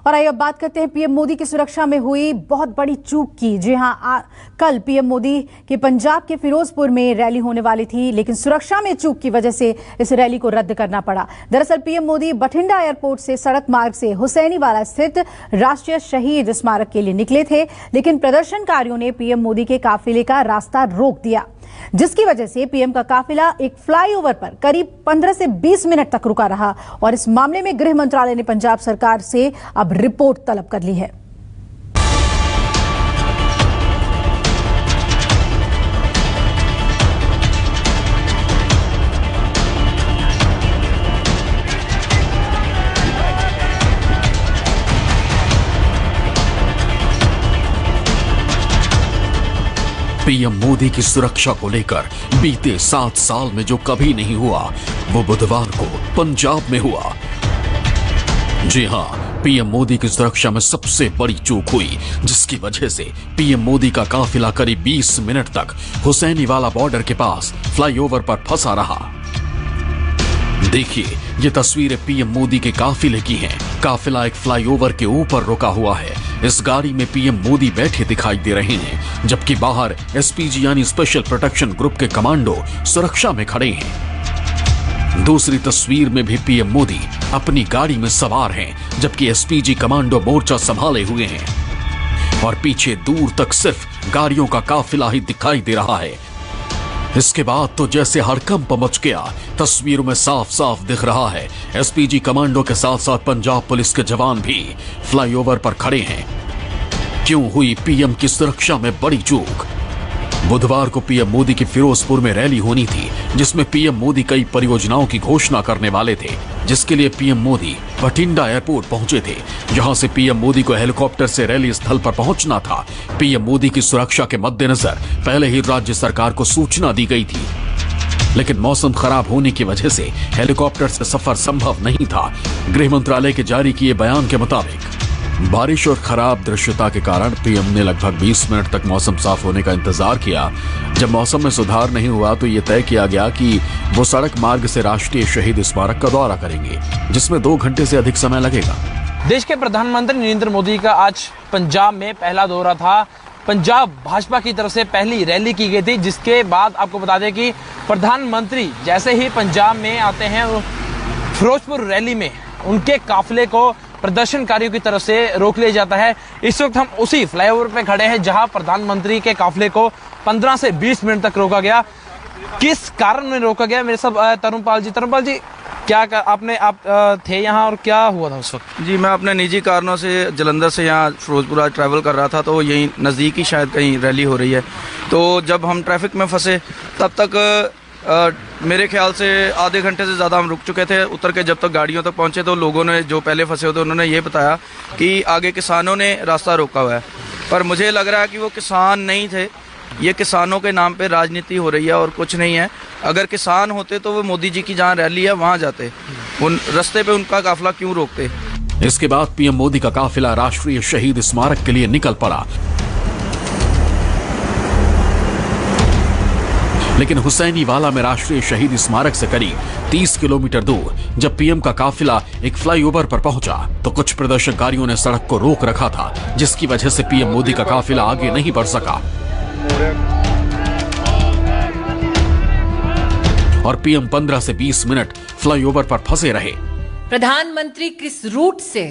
और आइए अब बात करते हैं पीएम मोदी की सुरक्षा में हुई बहुत बड़ी चूक की। जी हां, कल पीएम मोदी के पंजाब के फिरोजपुर में रैली होने वाली थी, लेकिन सुरक्षा में चूक की वजह से इस रैली को रद्द करना पड़ा। दरअसल पीएम मोदी बठिंडा एयरपोर्ट से सड़क मार्ग से हुसैनीवाला स्थित राष्ट्रीय शहीद स्मारक के लिए निकले थे, लेकिन प्रदर्शनकारियों ने पीएम मोदी के काफिले का रास्ता रोक दिया, जिसकी वजह से पीएम का काफिला एक फ्लाईओवर पर करीब 15 से 20 मिनट तक रुका रहा। और इस मामले में गृह मंत्रालय ने पंजाब सरकार से अब रिपोर्ट तलब कर ली है। पीएम मोदी की सुरक्षा को लेकर बीते 7 साल में जो कभी नहीं हुआ, वो बुधवार को पंजाब में हुआ। जी हां, पीएम मोदी की सुरक्षा में सबसे बड़ी चूक हुई, जिसकी वजह से पीएम मोदी का काफिला करीब 20 मिनट तक हुसैनीवाला बॉर्डर के पास फ्लाईओवर पर फंसा रहा। देखिए, ये तस्वीरें पीएम मोदी के काफिले की हैं। काफिला एक फ्लाईओवर के ऊपर रुका हुआ है। इस गाड़ी में पीएम मोदी बैठे दिखाई दे रहे हैं, जबकि बाहर एसपीजी यानी स्पेशल प्रोटेक्शन ग्रुप के कमांडो सुरक्षा में खड़े हैं। दूसरी तस्वीर में भी पीएम मोदी अपनी गाड़ी में सवार हैं, जबकि एसपीजी कमांडो मोर्चा संभाले हुए हैं और पीछे दूर तक सिर्फ गाड़ियों का काफिला ही दिखाई दे रहा है। इसके बाद तो जैसे हड़कंप मच गया। तस्वीरों में साफ साफ दिख रहा है एसपीजी कमांडो के साथ साथ पंजाब पुलिस के जवान भी फ्लाईओवर पर खड़े हैं। क्यों हुई पीएम की सुरक्षा में बड़ी चूक? बुधवार को पीएम मोदी की फिरोजपुर में रैली होनी थी, जिसमें पीएम मोदी कई परियोजनाओं की घोषणा करने वाले थे, जिसके लिए पीएम मोदी बठिंडा एयरपोर्ट पहुंचे थे, जहां से पीएम मोदी को हेलीकॉप्टर से रैली स्थल पर पहुंचना था। पीएम मोदी की सुरक्षा के मद्देनजर पहले ही राज्य सरकार को सूचना दी गई थी, लेकिन मौसम खराब होने की वजह से हेलीकॉप्टर से सफर संभव नहीं था। गृह मंत्रालय के जारी किए बयान के मुताबिक बारिश और खराब दृश्यता के कारण पीएम ने लगभग 20 मिनट तक मौसम साफ होने का इंतजार किया। जब मौसम में सुधार नहीं हुआ तो ये तय किया गया कि वो सड़क मार्ग से राष्ट्रीय शहीद स्मारक का दौरा करेंगे, जिसमें 2 घंटे से अधिक समय लगेगा। देश के प्रधानमंत्री नरेंद्र मोदी का आज पंजाब में पहला दौरा था। पंजाब भाजपा की तरफ से पहली रैली की गई थी, जिसके बाद आपको बता दें कि प्रधानमंत्री जैसे ही पंजाब में आते हैं, फिरोजपुर रैली में उनके काफिले को प्रदर्शनकारियों की तरफ से रोक लिया जाता है। इस वक्त हम उसी फ्लाईओवर पे खड़े हैं जहां प्रधानमंत्री के काफिले को 15 से 20 मिनट तक रोका गया। किस कारण में रोका गया? मेरे साथ तरुणपाल जी, क्या आप थे यहाँ और क्या हुआ था उस वक्त? जी, मैं अपने निजी कारणों से जलंधर से यहाँ फिरोजपुर आज ट्रैवल कर रहा था, तो यहीं नज़दीक ही शायद कहीं रैली हो रही है। तो जब हम ट्रैफिक में फंसे तब तक मेरे ख्याल से आधे घंटे से ज़्यादा हम रुक चुके थे। उतर के जब तक गाड़ियों तक पहुँचे तो लोगों ने, जो पहले फंसे होते, उन्होंने ये बताया कि आगे किसानों ने रास्ता रोका हुआ है। पर मुझे लग रहा है कि वो किसान नहीं थे, ये किसानों के नाम पे राजनीति हो रही है और कुछ नहीं है। अगर किसान होते तो वो मोदी जी की जहाँ रैली है वहाँ जाते, उन रास्ते पे उनका काफिला क्यों रोकते? इसके बाद पीएम मोदी का काफिला राष्ट्रीय शहीद स्मारक के लिए निकल पड़ा, लेकिन हुसैनीवाला में राष्ट्रीय शहीद स्मारक से करीब 30 किलोमीटर दूर जब पीएम का काफिला एक फ्लाईओवर पर पहुंचा तो कुछ प्रदर्शनकारियों ने सड़क को रोक रखा था, जिसकी वजह से पीएम मोदी का काफिला आगे नहीं बढ़ सका और पीएम 15 से 20 मिनट फ्लाईओवर पर फंसे रहे। प्रधानमंत्री किस रूट से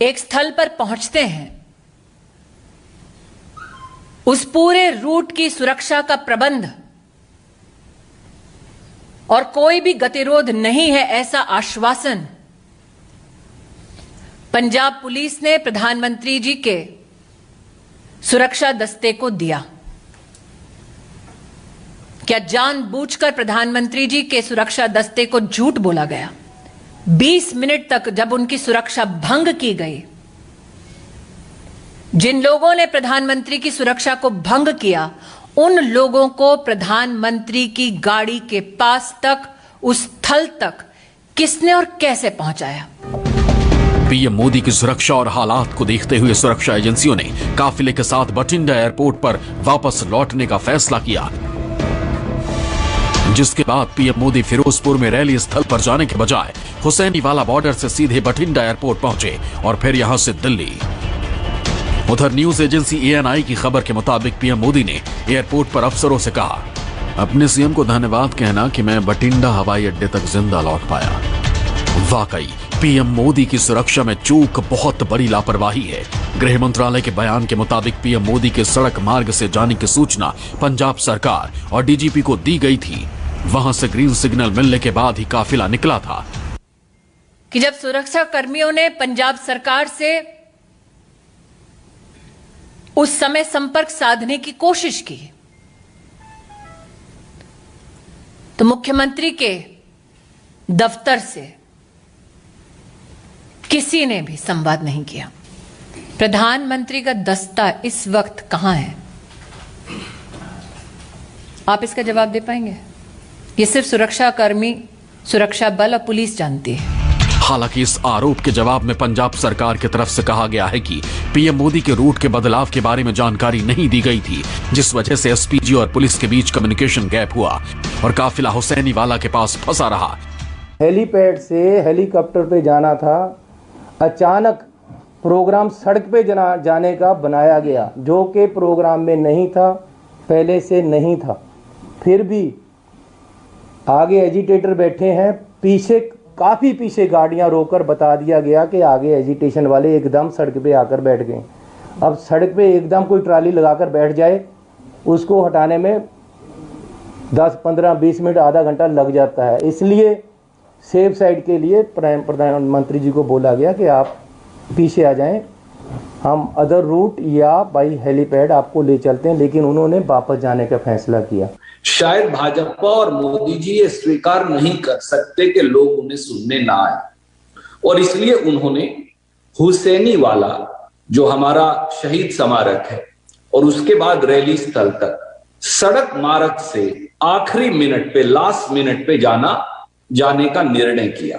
एक स्थल पर पहुंचते हैं, उस पूरे रूट की सुरक्षा का प्रबंध और कोई भी गतिरोध नहीं है, ऐसा आश्वासन पंजाब पुलिस ने प्रधानमंत्री जी के सुरक्षा दस्ते को दिया। क्या जानबूझकर प्रधानमंत्री जी के सुरक्षा दस्ते को झूठ बोला गया? 20 मिनट तक जब उनकी सुरक्षा भंग की गई, जिन लोगों ने प्रधानमंत्री की सुरक्षा को भंग किया, उन लोगों को प्रधानमंत्री की गाड़ी के पास तक, उस स्थल तक किसने और कैसे पहुंचाया? पीएम मोदी की सुरक्षा और हालात को देखते हुए सुरक्षा एजेंसियों ने काफिले के साथ बठिंडा एयरपोर्ट पर वापस लौटने का फैसला किया। जिसके बाद पीएम मोदी फिरोजपुर में रैली स्थल पर जाने के बजाय हुसैनीवाला बॉर्डर से सीधे बठिंडा एयरपोर्ट पहुंचे और फिर यहां से दिल्ली। उधर न्यूज एजेंसी ANI की खबर के मुताबिक पीएम मोदी ने एयरपोर्ट पर अफसरों से कहा, अपने सीएम को धन्यवाद कहना कि मैं बठिंडा हवाई अड्डे तक जिंदा लौट पाया। वाकई पीएम मोदी की सुरक्षा में चूक बहुत बड़ी लापरवाही है। गृह मंत्रालय के बयान के मुताबिक पीएम मोदी के सड़क मार्ग से जाने की सूचना पंजाब सरकार और DGP को दी गई थी। वहां से ग्रीन सिग्नल मिलने के बाद ही काफिला निकला था कि जब सुरक्षा कर्मियों ने पंजाब सरकार से उस समय संपर्क साधने की कोशिश की तो मुख्यमंत्री के दफ्तर से किसी ने भी संवाद नहीं किया। प्रधानमंत्री का दस्ता इस वक्त कहां है? आप इसका जवाब दे पाएंगे? ये सिर्फ सुरक्षा कर्मी, सुरक्षा बल और पुलिस जानती है। हालांकि इस आरोप के जवाब में पंजाब सरकार की तरफ से कहा गया है कि पीएम मोदी के रूट के बदलाव के बारे में जानकारी नहीं दी गई थी, जिस वजह से SPG और पुलिस के बीच कम्युनिकेशन गैप हुआ और काफिला हुसैनीवाला के पास फंसा रहा। हेलीपैड से हेलीकॉप्टर पे जाना था, अचानक प्रोग्राम सड़क पे जाने का बनाया गया, जो कि प्रोग्राम में नहीं था, पहले से नहीं था। फिर भी आगे एजिटेटर बैठे हैं, पीछे काफ़ी पीछे गाड़ियां रोकर बता दिया गया कि आगे एजिटेशन वाले एकदम सड़क पे आकर बैठ गए। अब सड़क पे एकदम कोई ट्राली लगाकर बैठ जाए, उसको हटाने में 10, 15, 20 मिनट, आधा घंटा लग जाता है। इसलिए सेफ साइड के लिए प्रधानमंत्री जी को बोला गया कि आप पीछे आ जाएं, हम अदर रूट या बाई हेलीपैड आपको ले चलते हैं, लेकिन उन्होंने वापस जाने का फैसला किया। शायद भाजपा और मोदी जी ये स्वीकार नहीं कर सकते कि लोग उन्हें सुनने ना आए, और इसलिए उन्होंने हुसैनीवाला, जो हमारा शहीद स्मारक है, और उसके बाद रैली स्थल तक सड़क मार्ग से आखिरी मिनट पे, लास्ट मिनट पे जाने का निर्णय किया।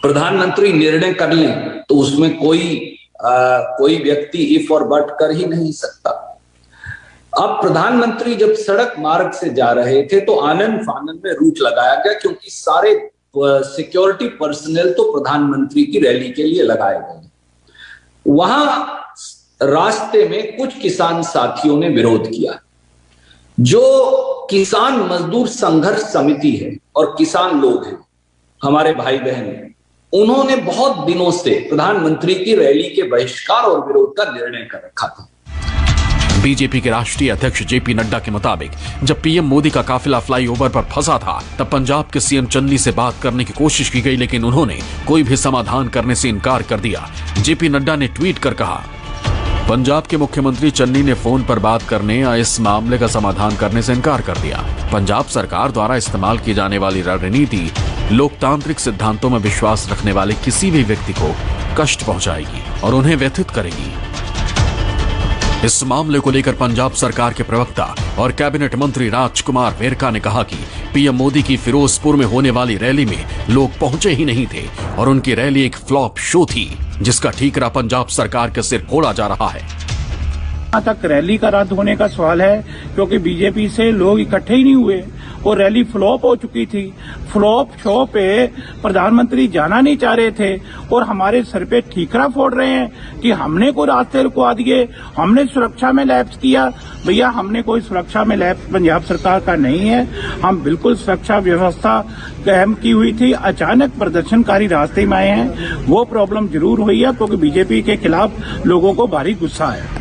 प्रधानमंत्री निर्णय कर लें तो उसमें कोई व्यक्ति इफ और बट कर ही नहीं सकता। अब प्रधानमंत्री जब सड़क मार्ग से जा रहे थे तो आनन फानन में रूट लगाया गया, क्योंकि सारे सिक्योरिटी पर्सनल तो प्रधानमंत्री की रैली के लिए लगाए गए। वहां रास्ते में कुछ किसान साथियों ने विरोध किया। जो किसान मजदूर संघर्ष समिति है और किसान लोग हैं, हमारे भाई बहन, उन्होंने बहुत दिनों से प्रधानमंत्री की रैली के बहिष्कार और विरोध का निर्णय कर रखा था। बीजेपी के राष्ट्रीय अध्यक्ष JP नड्डा के मुताबिक जब पीएम मोदी का काफिला फ्लाईओवर पर फंसा था, तब पंजाब के CM चन्नी से बात करने की कोशिश की गई, लेकिन उन्होंने कोई भी समाधान करने से इनकार कर दिया। JP नड्डा ने ट्वीट कर कहा, पंजाब के मुख्यमंत्री चन्नी ने फोन पर बात करने या इस मामले का समाधान करने से इनकार कर दिया। पंजाब सरकार द्वारा इस्तेमाल की जाने वाली रणनीति लोकतांत्रिक सिद्धांतों में विश्वास रखने वाले किसी भी व्यक्ति को कष्ट पहुंचाएगी और उन्हें व्यथित करेगी। इस मामले को लेकर पंजाब सरकार के प्रवक्ता और कैबिनेट मंत्री राजकुमार वेरका ने कहा कि पीएम मोदी की फिरोजपुर में होने वाली रैली में लोग पहुंचे ही नहीं थे और उनकी रैली एक फ्लॉप शो थी, जिसका ठीकरा पंजाब सरकार के सिर फोड़ा जा रहा है। यहाँ तक रैली का रद्द होने का सवाल है, क्योंकि बीजेपी से लोग इकट्ठे ही नहीं हुए और रैली फ्लॉप हो चुकी थी। फ्लॉप शो पे प्रधानमंत्री जाना नहीं चाह रहे थे और हमारे सर पे ठीकरा फोड़ रहे हैं कि हमने कोई रास्ते रुकवा दिए, हमने सुरक्षा में लैप्स किया। भैया, हमने कोई सुरक्षा में लैप्स पंजाब सरकार का नहीं है। हम बिल्कुल सुरक्षा व्यवस्था कायम की हुई थी। अचानक प्रदर्शनकारी रास्ते में आए हैं, वो प्रॉब्लम जरूर हुई है, क्योंकि बीजेपी के खिलाफ लोगों को भारी गुस्सा है।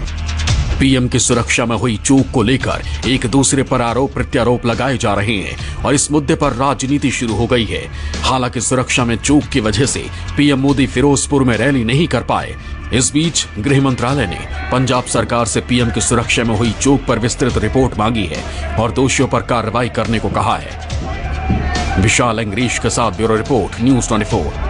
पीएम की सुरक्षा में हुई चूक को लेकर एक दूसरे पर आरोप प्रत्यारोप लगाए जा रहे हैं और इस मुद्दे पर राजनीति शुरू हो गई है। हालांकि सुरक्षा में चूक की वजह से पीएम मोदी फिरोजपुर में रैली नहीं कर पाए। इस बीच गृह मंत्रालय ने पंजाब सरकार से पीएम की सुरक्षा में हुई चूक पर विस्तृत रिपोर्ट मांगी है और दोषियों पर कार्रवाई करने को कहा है। विशाल अंग्रीश के साथ ब्यूरो रिपोर्ट, न्यूज़ 24।